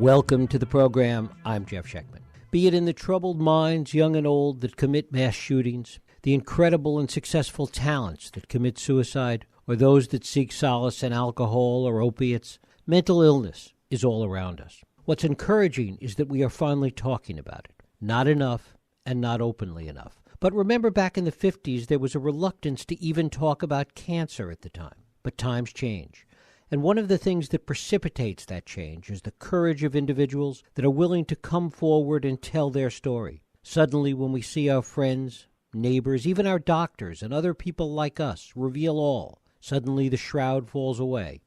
Welcome to the program. I'm Jeff Schechtman. Be it in the troubled minds, young and old, that commit mass shootings, the incredible and successful talents that commit suicide, or those that seek solace in alcohol or opiates, mental illness is all around us. What's encouraging is that we are finally talking about it. Not enough and not openly enough. But remember, back in the 50s, there was a reluctance to even talk about cancer at the time. But times change. And one of the things that precipitates that change is the courage of individuals that are willing to come forward and tell their story. Suddenly, when we see our friends, neighbors, even our doctors and other people like us reveal all, suddenly the shroud falls away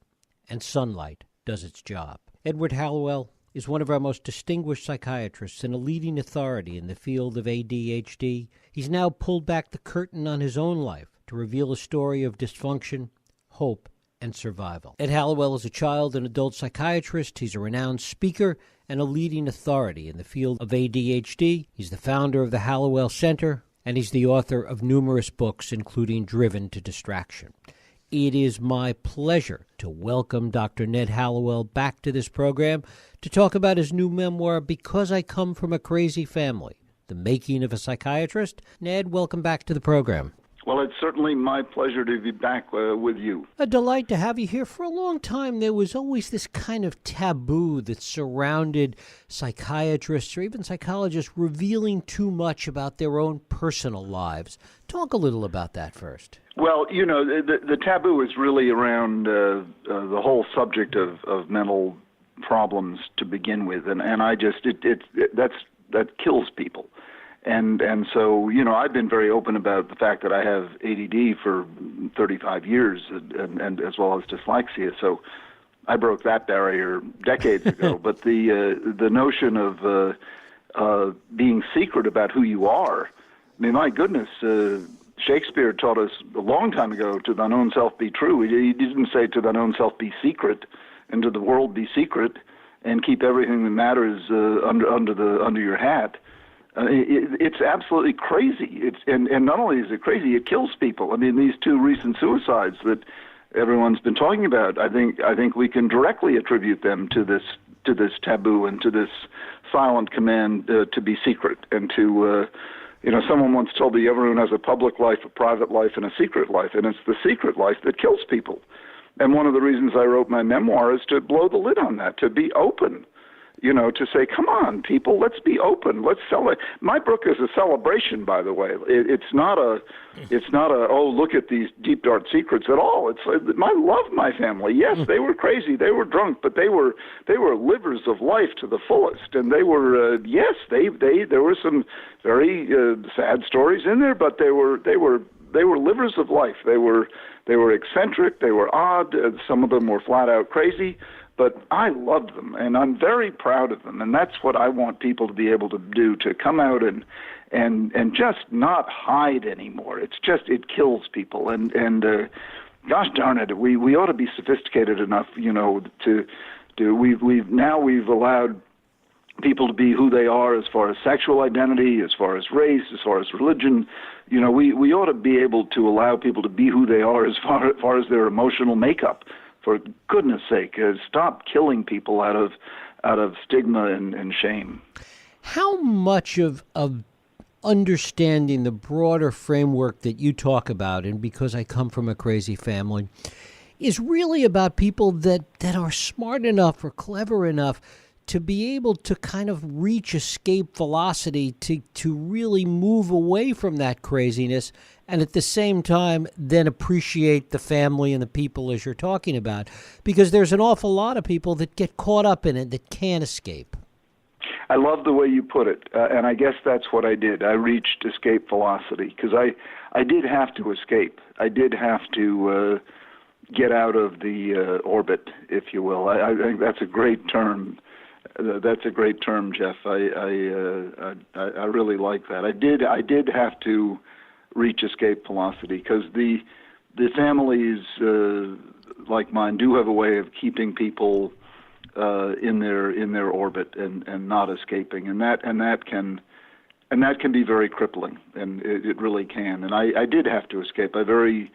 and sunlight does its job. Edward Hallowell is one of our most distinguished psychiatrists and a leading authority in the field of ADHD. He's now pulled back the curtain on his own life to reveal a story of dysfunction, hope, and survival. Ed Hallowell is a child and adult psychiatrist. He's a renowned speaker and a leading authority in the field of ADHD. He's the founder of the Hallowell Center, and he's the author of numerous books, including Driven to Distraction. It is my pleasure to welcome Dr. Ned Hallowell back to this program to talk about his new memoir, Because I Come From a Crazy Family, The Making of a Psychiatrist. Ned, welcome back to the program. Well, it's certainly my pleasure to be back with you. A delight to have you here. For a long time, there was always this kind of taboo that surrounded psychiatrists or even psychologists revealing too much about their own personal lives. Talk a little about that first. Well, you know, the taboo is really around the whole subject of mental problems to begin with, and I just that kills people. And so, you know, I've been very open about the fact that I have ADD for 35 years and as well as dyslexia. So I broke that barrier decades ago. But the notion of being secret about who you are, I mean, my goodness, Shakespeare taught us a long time ago, to thine own self be true. He didn't say to thine own self be secret, and to the world be secret, and keep everything that matters under your hat. It's absolutely crazy. And not only is it crazy, it kills people. I mean, these two recent suicides that everyone's been talking about, I think we can directly attribute them to this taboo and to this silent command to be secret and to, you know, someone once told me everyone has a public life, a private life, and a secret life, and it's the secret life that kills people. And one of the reasons I wrote my memoir is to blow the lid on that, to be open. You know, to say, come on, people, let's be open. Let's celebrate. My book is a celebration, by the way. It's not a, oh, look at these deep, dark secrets at all. It's I love my family. Yes, they were crazy. They were drunk, but they were livers of life to the fullest. And they were, there were some very sad stories in there, but they were livers of life. They were eccentric. They were odd. Some of them were flat out crazy. But I loved them, and I'm very proud of them, and that's what I want people to be able to do, to come out and just not hide anymore. It's just, it kills people, and gosh darn it, we ought to be sophisticated enough, you know, we've allowed people to be who they are as far as sexual identity, as far as race, as far as religion. You know, we ought to be able to allow people to be who they are as far as their emotional makeup. For goodness sake, stop killing people out of stigma and shame. How much of understanding the broader framework that you talk about, and Because I Come From a Crazy Family, is really about people that are smart enough or clever enough to be able to kind of reach escape velocity, to really move away from that craziness, and at the same time then appreciate the family and the people as you're talking about? Because there's an awful lot of people that get caught up in it that can't escape. I love the way you put it, and I guess that's what I did. I reached escape velocity because I did have to escape. I did have to get out of the orbit, if you will. I think that's a great term. That's a great term, Jeff. I really like that. I did have to reach escape velocity because the families like mine do have a way of keeping people in their orbit and not escaping, and that can be very crippling, and it really can. And I did have to escape. I very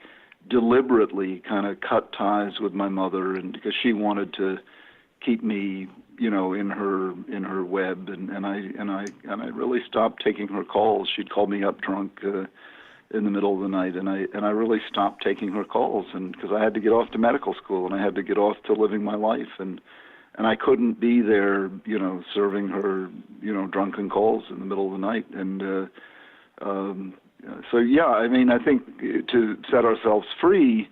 deliberately kind of cut ties with my mother, and because she wanted to keep me, in her web, and I really stopped taking her calls. She'd call me up drunk in the middle of the night, and I really stopped taking her calls, and because I had to get off to medical school, and I had to get off to living my life, and I couldn't be there, serving her, drunken calls in the middle of the night, and so yeah, I think to set ourselves free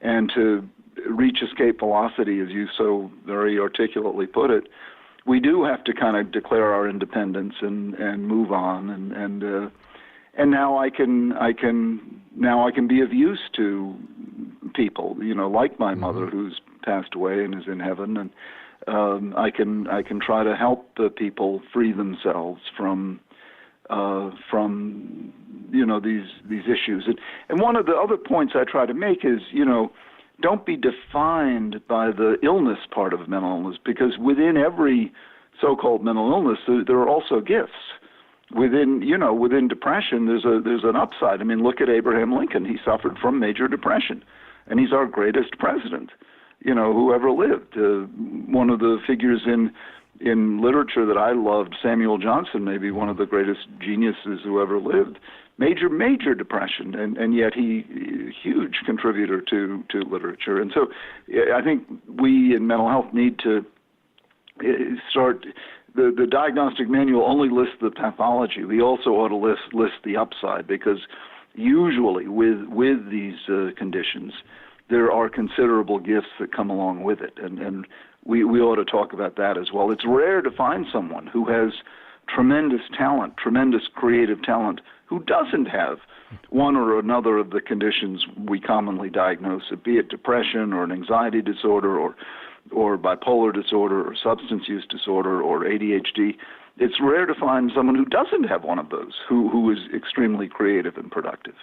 and to reach escape velocity, as you so very articulately put it, we do have to kind of declare our independence and move on, and now I can be of use to people, like my mother who's passed away and is in heaven, and I can try to help the people free themselves from these issues. And one of the other points I try to make is, don't be defined by the illness part of mental illness, because within every so-called mental illness, there are also gifts. Within depression, there's an upside. Look at Abraham Lincoln. He suffered from major depression, and he's our greatest president, who ever lived. One of the figures in literature that I loved, Samuel Johnson, maybe one of the greatest geniuses who ever lived, major depression, and yet he huge contributor to literature. And so I think we in mental health need to start. The diagnostic manual only lists the pathology. We also ought to list the upside, because usually with these conditions, there are considerable gifts that come along with it, and we ought to talk about that as well. It's rare to find someone who has tremendous talent, tremendous creative talent, who doesn't have one or another of the conditions we commonly diagnose, be it depression or an anxiety disorder or bipolar disorder or substance use disorder or ADHD. It's rare to find someone who doesn't have one of those, who is extremely creative and productive.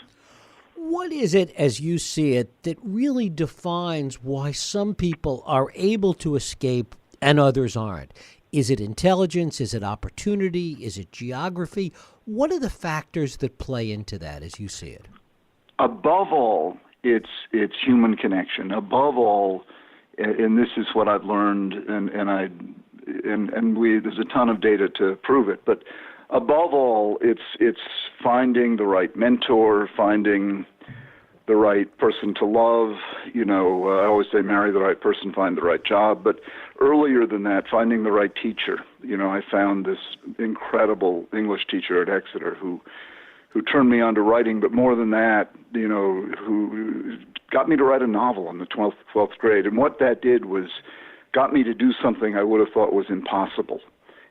What is it, as you see it, that really defines why some people are able to escape and others aren't? Is it intelligence? Is it opportunity? Is it geography? What are the factors that play into that, as you see it? Above all, it's human connection. Above all, and this is what I've learned, and there's a ton of data to prove it. But above all, it's finding the right mentor, finding the right person to love. I always say marry the right person, find the right job. But earlier than that, finding the right teacher. I found this incredible English teacher at Exeter who turned me on to writing, but more than that, who got me to write a novel in the 12th grade. And what that did was got me to do something I would have thought was impossible.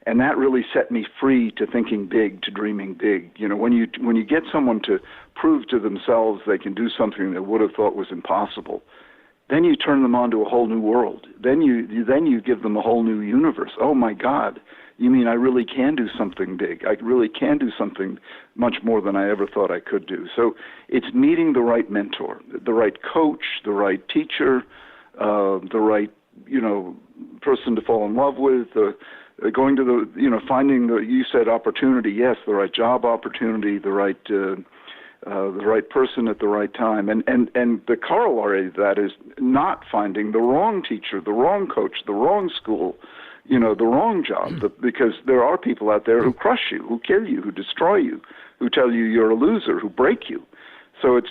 And that really set me free to thinking big, to dreaming big. When you get someone to prove to themselves they can do something they would have thought was impossible, then you turn them on to a whole new world. Then you give them a whole new universe. Oh my God, you mean I really can do something big? I really can do something much more than I ever thought I could do. So it's meeting the right mentor, the right coach, the right teacher, the right person to fall in love with. Going to finding you said opportunity, yes, the right job opportunity, the right person at the right time, and the corollary of that is not finding the wrong teacher, the wrong coach, the wrong school, the wrong job, because there are people out there who crush you, who kill you, who destroy you, who tell you you're a loser, who break you. So it's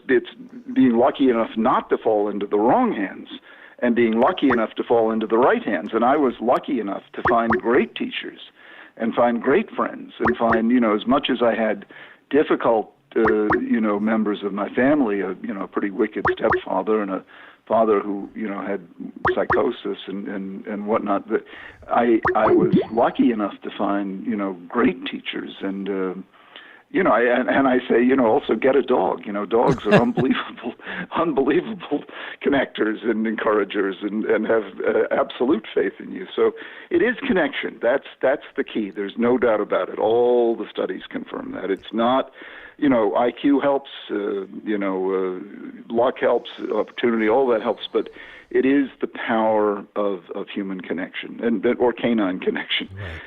being lucky enough not to fall into the wrong hands, and being lucky enough to fall into the right hands. And I was lucky enough to find great teachers and find great friends and find, as much as I had difficult, members of my family, a pretty wicked stepfather and a father who, had psychosis and whatnot, that I was lucky enough to find, great teachers and, and I say, also get a dog. Dogs are unbelievable connectors and encouragers and have absolute faith in you. So it is connection. That's the key. There's no doubt about it. All the studies confirm that. It's not, IQ helps, luck helps, opportunity, all that helps, but it is the power of human connection or canine connection. Right.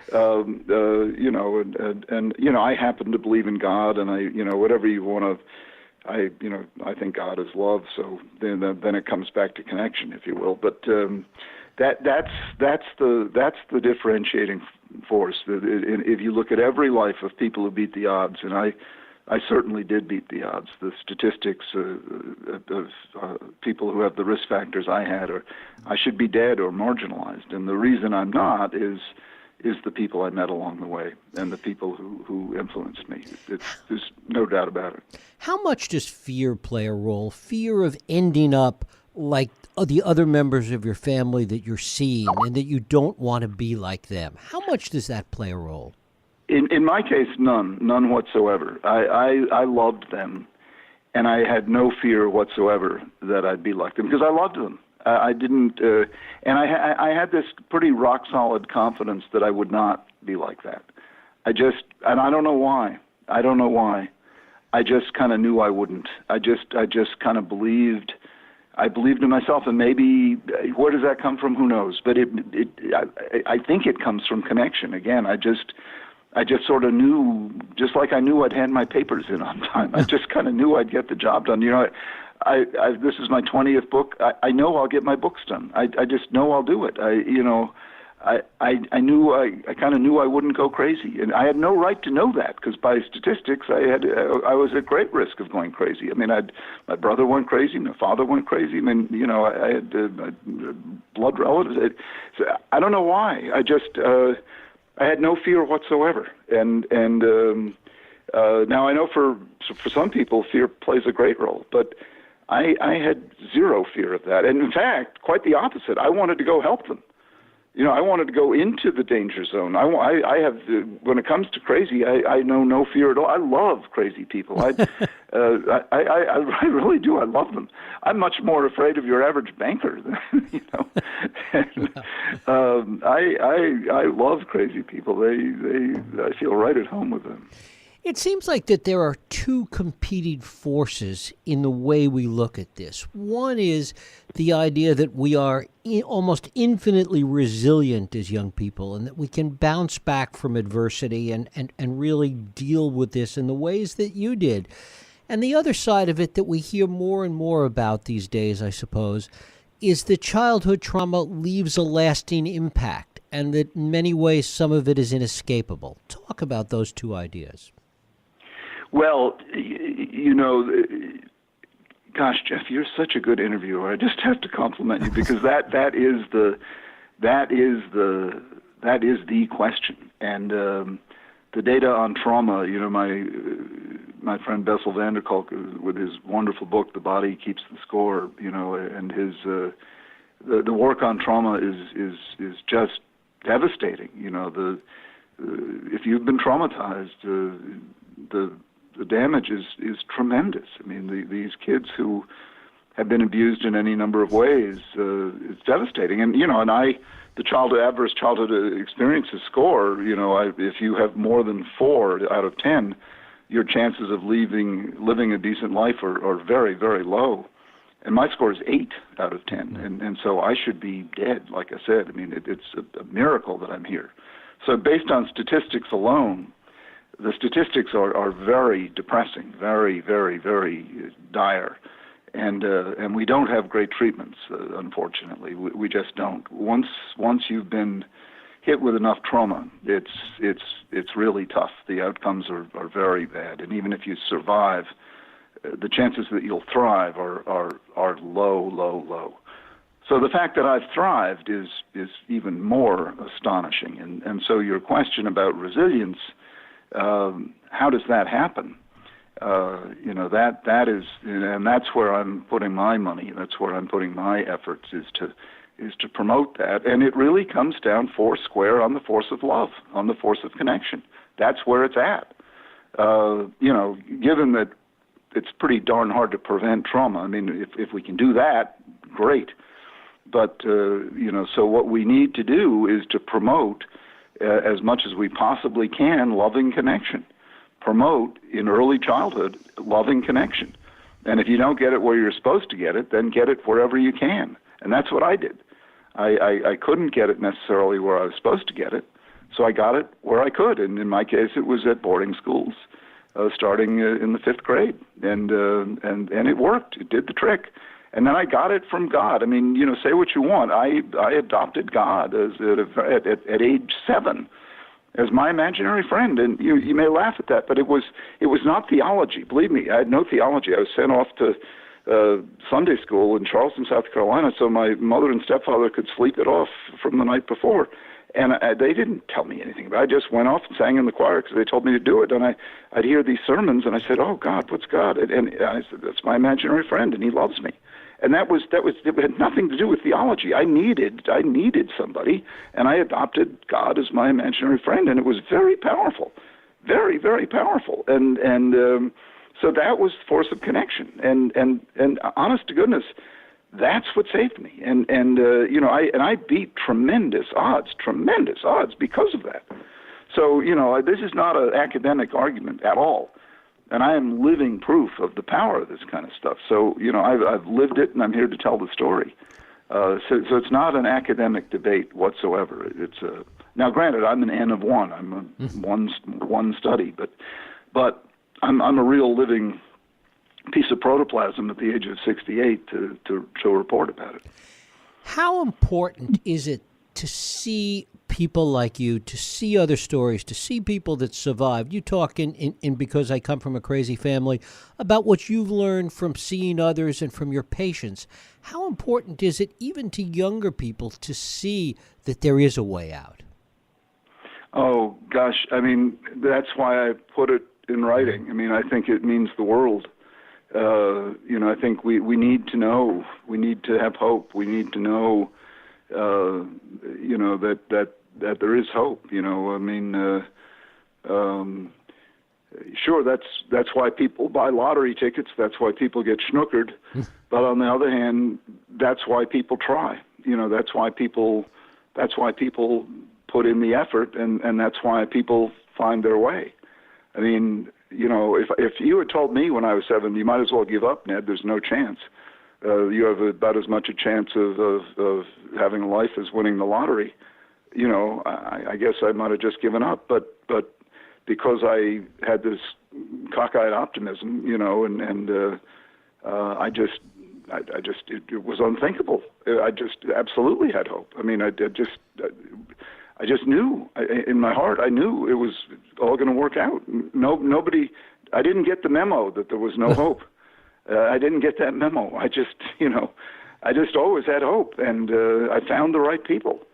I happen to believe in God, and whatever you want to, I think God is love. So then it comes back to connection, if you will. But That's the differentiating force. If you look at every life of people who beat the odds, and I certainly did beat the odds. The statistics of people who have the risk factors I had, or I should be dead or marginalized, and the reason I'm not is the people I met along the way and the people who influenced me. There's no doubt about it. How much does fear play a role? Fear of ending up like the other members of your family that you're seeing and that you don't want to be like them. How much does that play a role? In my case, none whatsoever. I loved them, and I had no fear whatsoever that I'd be like them because I loved them. I didn't, and I had this pretty rock solid confidence that I would not be like that. And I don't know why. I just kind of knew I wouldn't. I just kind of believed. I believed in myself, and maybe where does that come from? Who knows? But I think it comes from connection. Again, I just sort of knew, just like I knew I'd hand my papers in on time. I just kind of knew I'd get the job done. You know, this is my 20th book. I know I'll get my books done. I just know I'll do it. I kind of knew I wouldn't go crazy, and I had no right to know that because by statistics, I was at great risk of going crazy. I mean, my brother went crazy, my father went crazy. I mean, you know, I had blood relatives. So I don't know why. I had no fear whatsoever, and now I know for some people fear plays a great role, but I had zero fear of that, and in fact, quite the opposite. I wanted to go help them. You know, I wanted to go into the danger zone. I have, when it comes to crazy, I know no fear at all. I love crazy people. I really do. I love them. I'm much more afraid of your average banker than, you know. And, I love crazy people. I feel right at home with them. It seems like that there are two competing forces in the way we look at this. One is the idea that we are almost infinitely resilient as young people and that we can bounce back from adversity and really deal with this in the ways that you did. And the other side of it that we hear more and more about these days, I suppose, is that childhood trauma leaves a lasting impact and that in many ways some of it is inescapable. Talk about those two ideas. Well, you know, gosh, Jeff, you're such a good interviewer. I just have to compliment you because that is the question. And the data on trauma, you know, my friend Bessel van der Kolk, with his wonderful book, The Body Keeps the Score, you know, and his the work on trauma is just devastating. You know, if you've been traumatized, the damage is tremendous. I mean, these kids who have been abused in any number of ways, it's devastating. And, you know, and the adverse childhood experiences score, you know, if you have more than 4 out of 10, your chances of living a decent life are very, very low. And my score is 8 out of 10. And so I should be dead, like I said. I mean, it's a miracle that I'm here. So based on statistics alone, the statistics are very depressing, very, very, very dire, and we don't have great treatments. Unfortunately, we just don't. Once you've been hit with enough trauma, it's really tough. The outcomes are very bad, and even if you survive, the chances that you'll thrive are low. So the fact that I've thrived is even more astonishing. And so your question about resilience. How does that happen? You know, that is, and that's where I'm putting my money. That's where I'm putting my efforts is to promote that. And it really comes down 4 square on the force of love, on the force of connection. That's where it's at. You know, given that it's pretty darn hard to prevent trauma. I mean, if we can do that, great. But you know, so what we need to do is to promote. As much as we possibly can, loving connection. Promote in early childhood loving connection. And if you don't get it where you're supposed to get it, then get it wherever you can. And that's what I did. I couldn't get it necessarily where I was supposed to get it, so I got it where I could. And in my case, it was at boarding schools, starting in the 5th grade. And it worked. It did the trick. And then I got it from God. I mean, say what you want. I adopted God at age 7 as my imaginary friend. And you may laugh at that, but it was not theology. Believe me, I had no theology. I was sent off to Sunday school in Charleston, South Carolina, so my mother and stepfather could sleep it off from the night before. And they didn't tell me anything about it. I just went off and sang in the choir because they told me to do it. And I'd hear these sermons, and I said, "Oh God, what's God?" And I said, "That's my imaginary friend, and He loves me." And it had nothing to do with theology. I needed somebody, and I adopted God as my imaginary friend, and it was very powerful, very, very powerful. And so that was force of connection. And honest to goodness, that's what saved me. And I beat tremendous odds because of that. So, this is not an academic argument at all. And I am living proof of the power of this kind of stuff. So, I've lived it, and I'm here to tell the story. So it's not an academic debate whatsoever. It's now, granted, I'm an N of one. I'm a one study, but I'm a real living piece of protoplasm at the age of 68 to report about it. How important is it to see people like you, to see other stories, to see people that survived? You talk in Because I Come From a Crazy Family about what you've learned from seeing others and from your patients. How important is it even to younger people to see that there is a way out? Oh, gosh. I mean, that's why I put it in writing. I mean, I think it means the world. I think we need to know. We need to have hope. We need to know, that there is hope. I mean, sure, that's why people buy lottery tickets. That's why people get snookered. But on the other hand, that's why people try. That's why people put in the effort, and that's why people find their way. I mean, if you had told me when I was 7, you might as well give up, Ned. There's no chance. You have about as much a chance of having a life as winning the lottery. I guess I might have just given up. But because I had this cockeyed optimism, it was unthinkable. I just absolutely had hope. I mean, I just knew in my heart. I knew it was all going to work out. Nobody. I didn't get the memo that there was no hope. I didn't get that memo. I just always had hope, and I found the right people.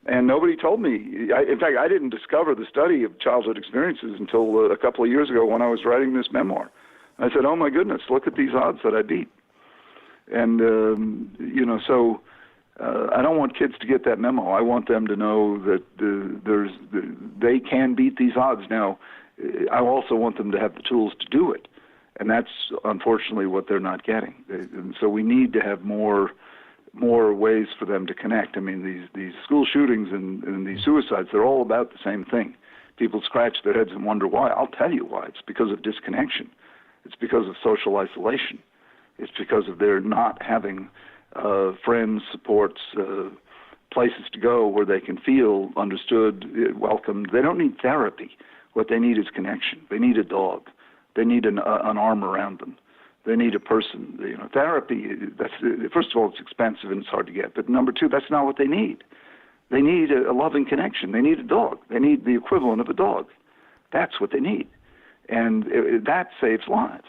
And nobody told me. In fact, I didn't discover the study of childhood experiences until a couple of years ago when I was writing this memoir. I said, "Oh my goodness, look at these odds that I beat." And so. I don't want kids to get that memo. I want them to know that they can beat these odds. Now, I also want them to have the tools to do it, and that's unfortunately what they're not getting. And so we need to have more ways for them to connect. I mean, these school shootings and these suicides, they're all about the same thing. People scratch their heads and wonder why. I'll tell you why. It's because of disconnection. It's because of social isolation. It's because of their not having friends, supports, places to go where they can feel understood, welcomed. They don't need therapy. What they need is connection. They need a dog. They need an arm around them. They need a person. Therapy, first of all, it's expensive and it's hard to get. But number two, that's not what they need. They need a loving connection. They need a dog. They need the equivalent of a dog. That's what they need. And that saves lives.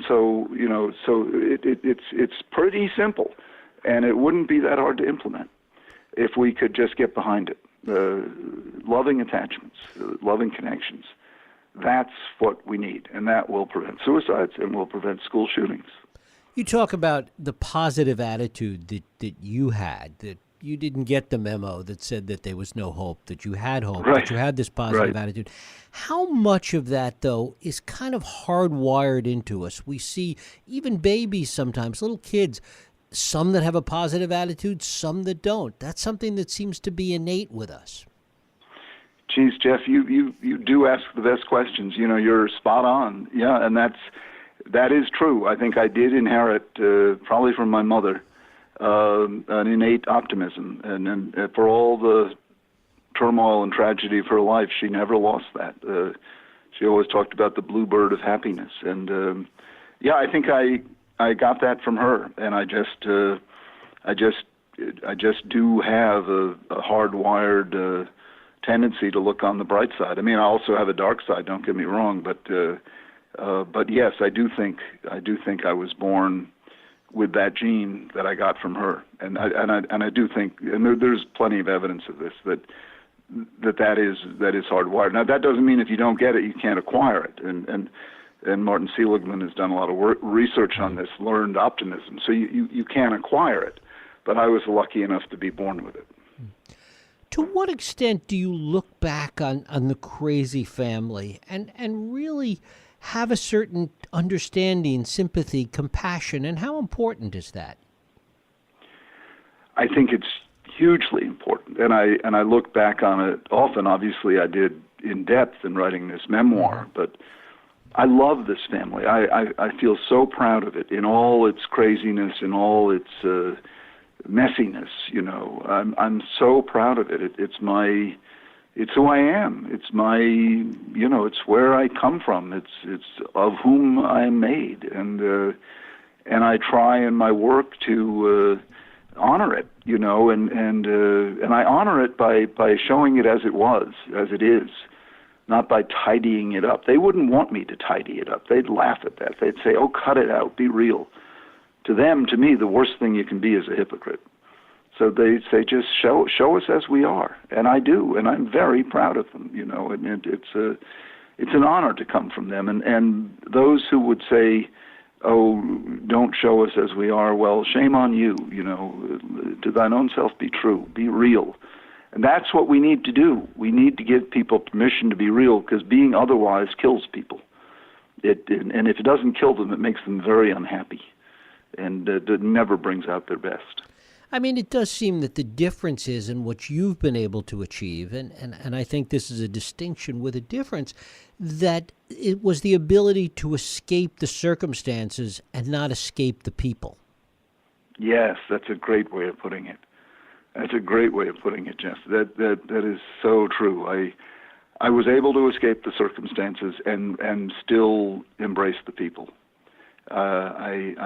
So it's pretty simple, and it wouldn't be that hard to implement if we could just get behind it. Loving attachments, loving connections. That's what we need, and that will prevent suicides and will prevent school shootings. You talk about the positive attitude that you had, that you didn't get the memo that said that there was no hope, that you had hope, right. that you had this positive attitude. How much of that, though, is kind of hardwired into us? We see even babies sometimes, little kids, some that have a positive attitude, some that don't. That's something that seems to be innate with us. Geez, Jeff, you do ask the best questions. You're spot on. Yeah, and that is true. I think I did inherit, probably from my mother, an innate optimism, and for all the turmoil and tragedy of her life, she never lost that. She always talked about the bluebird of happiness, and I think I I got that from her, and I just do have a hardwired tendency to look on the bright side. I mean, I also have a dark side. Don't get me wrong, but yes, I do think I was born with that gene that I got from her, and I do think, and there's plenty of evidence of this, that is hardwired. Now, that doesn't mean if you don't get it, you can't acquire it, and Martin Seligman has done a lot of research on this, learned optimism. So you can acquire it, but I was lucky enough to be born with it. To what extent do you look back on the crazy family and really have a certain understanding, sympathy, compassion, and how important is that? I think it's hugely important, and I look back on it often. Obviously, I did in depth in writing this memoir, but I love this family. I feel so proud of it in all its craziness, in all its messiness. You know, I'm so proud of it. It's who I am. It's my, it's where I come from. It's of whom I am made, and I try in my work to honor it, and I honor it by showing it as it was, as it is, not by tidying it up. They wouldn't want me to tidy it up. They'd laugh at that. They'd say, "Oh, cut it out, be real." To me, the worst thing you can be is a hypocrite. So they say, just show us as we are, and I do, and I'm very proud of them, and it's an honor to come from them. And those who would say, "Oh, don't show us as we are," well, shame on you, to thine own self be true, be real. And that's what we need to do. We need to give people permission to be real, because being otherwise kills people. And if it doesn't kill them, it makes them very unhappy, and it never brings out their best. I mean, it does seem that the difference is in what you've been able to achieve, and I think this is a distinction with a difference, that it was the ability to escape the circumstances and not escape the people. Yes, that's a great way of putting it. That's a great way of putting it, Jeff. That is so true. I was able to escape the circumstances and still embrace the people. I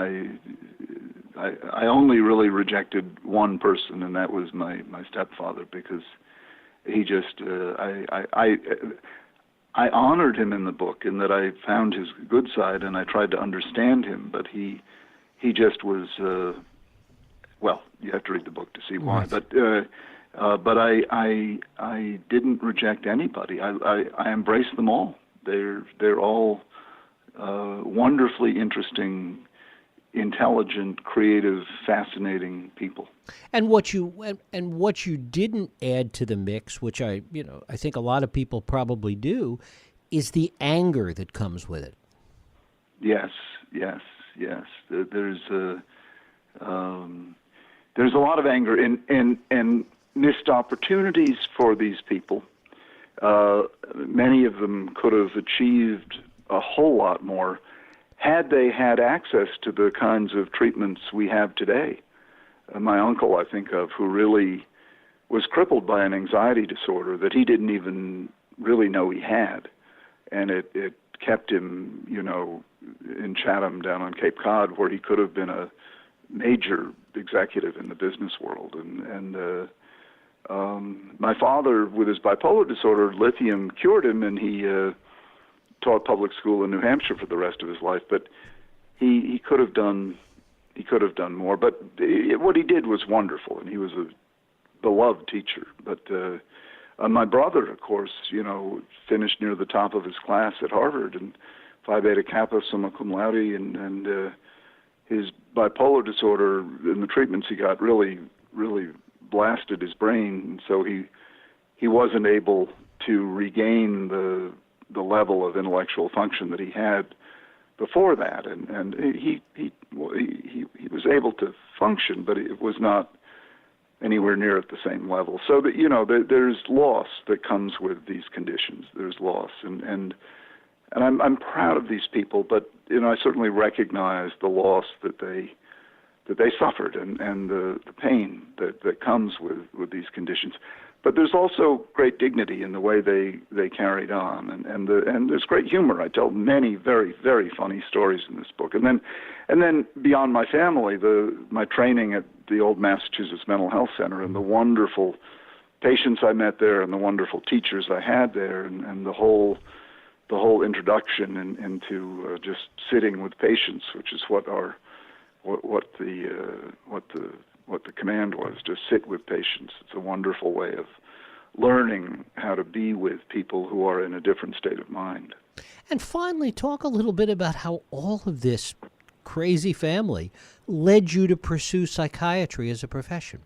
only really rejected one person, and that was my stepfather, because he just I honored him in the book in that I found his good side and I tried to understand him, but he just was well, you have to read the book to see why. Right. But I didn't reject anybody. I embraced them all. They're all wonderfully interesting, intelligent, creative, fascinating people. And what you didn't add to the mix, which I think a lot of people probably do, is the anger that comes with it. Yes. There's a lot of anger and missed opportunities for these people. Many of them could have achieved a whole lot more had they had access to the kinds of treatments we have today. My uncle, I think of, who really was crippled by an anxiety disorder that he didn't even really know he had. And it kept him, in Chatham down on Cape Cod, where he could have been a major executive in the business world. And my father, with his bipolar disorder, lithium cured him, and he taught public school in New Hampshire for the rest of his life. But he could have done more. But what he did was wonderful, and he was a beloved teacher. But my brother, of course, finished near the top of his class at Harvard, and Phi Beta Kappa, summa cum laude, and his bipolar disorder and the treatments he got really, really blasted his brain, and so he wasn't able to regain the level of intellectual function that he had before that, and he was able to function, but it was not anywhere near at the same level. So that there's loss that comes with these conditions. There's loss, and I'm proud of these people, but I certainly recognize the loss that they suffered and the pain that comes with these conditions. but there's also great dignity in the way they carried on, and there's great humor. I tell many very, very funny stories in this book. And then beyond my family, my training at the old Massachusetts Mental Health Center and the wonderful patients I met there and the wonderful teachers I had there, and the whole introduction into just sitting with patients, which is what the command was, to sit with patients. It's a wonderful way of learning how to be with people who are in a different state of mind. And finally, talk a little bit about how all of this crazy family led you to pursue psychiatry as a profession.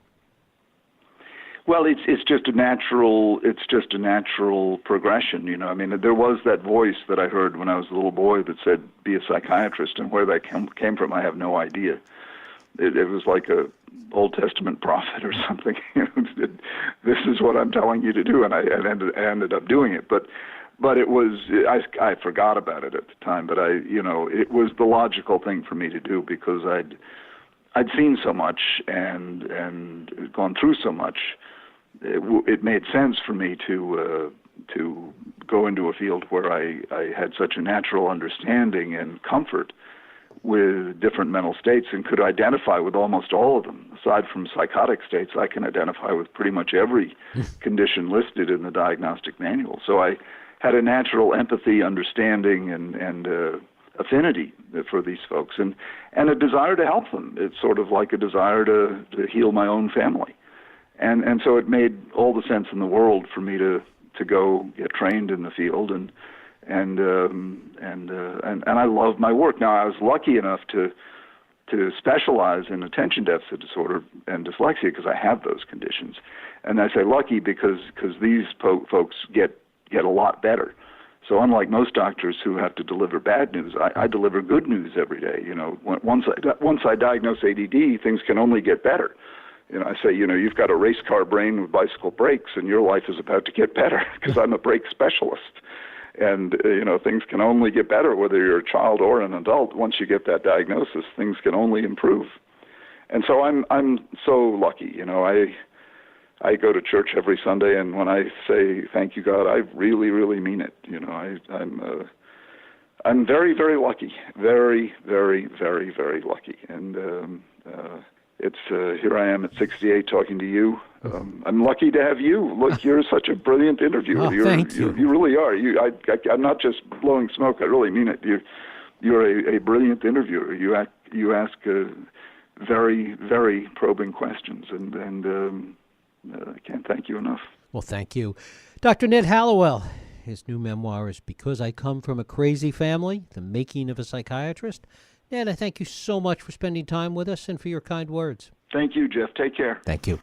Well, it's just a natural progression, you know. I mean, there was that voice that I heard when I was a little boy that said, "Be a psychiatrist," and where that came from, I have no idea. It was like a Old Testament prophet or something. This is what I'm telling you to do, and I ended up doing it. But it was I forgot about it at the time. But it was the logical thing for me to do because I'd seen so much and gone through so much. It made sense for me to go into a field where I had such a natural understanding and comfort with different mental states and could identify with almost all of them. Aside from psychotic states, I can identify with pretty much every condition listed in the diagnostic manual. So I had a natural empathy, understanding, and affinity for these folks, and a desire to help them. It's sort of like a desire to heal my own family. And so it made all the sense in the world for me to go get trained in the field, and I love my work. Now, I was lucky enough to specialize in attention deficit disorder and dyslexia because I have those conditions. And I say lucky because these folks get a lot better. So unlike most doctors who have to deliver bad news, I deliver good news every day. You know, once I diagnose ADD, things can only get better. You know, I say, you've got a race car brain with bicycle brakes, and your life is about to get better because I'm a brake specialist. And, things can only get better whether you're a child or an adult. Once you get that diagnosis, things can only improve. And so I'm so lucky. I go to church every Sunday, and when I say thank you, God, I really, really mean it. I'm very, very lucky. Very, very, very, very lucky. And it's here I am at 68 talking to you. I'm lucky to have you. Look, you're such a brilliant interviewer. Oh, thank you. You really are. I'm not just blowing smoke. I really mean it. You're a brilliant interviewer. You ask very, very probing questions, and I can't thank you enough. Well, thank you. Dr. Ned Hallowell, his new memoir is Because I Come from a Crazy Family, The Making of a Psychiatrist. Ned, I thank you so much for spending time with us and for your kind words. Thank you, Jeff. Take care. Thank you.